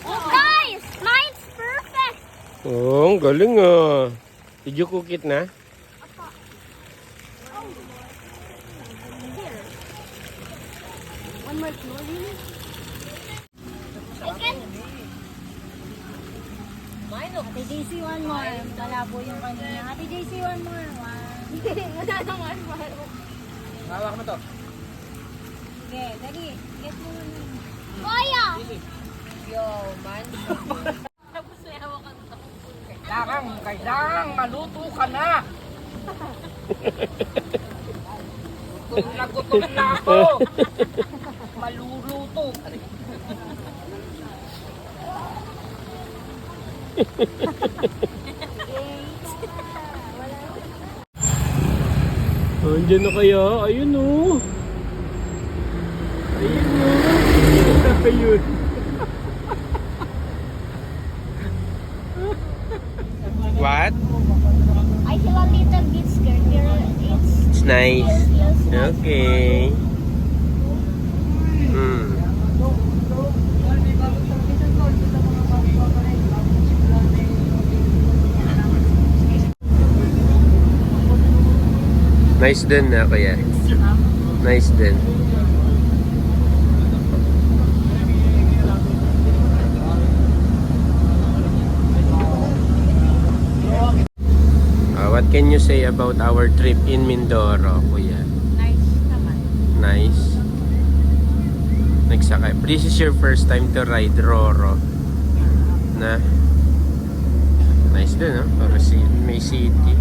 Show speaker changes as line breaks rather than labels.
Guys, mine's perfect.
Oh, ang galing ah. Did you cook it na?
One more floor, really? I can.
Ate JC, one more. Malabo yung kanina. Ate JC, one more.
Wala nang one more.
Hawak mo to.
Sige, dali. Get mo na.
Kaya.
Yo, man.
Kailangan maluto ka na. Gutom na ako. Maluluto.
Oh, andyan na kaya? Ayun oh. Ayun oh. Ayun. What?
I feel a little bit scared pero
It's nice.
feels nice.
Okay. Hmm. Nice din na kaya. Nice din. What can you say about our trip in Mindoro, kuya?
Nice naman.
Nice. Nagsakay. This is your first time to ride Roro. Na? Nice din, no? Para may city.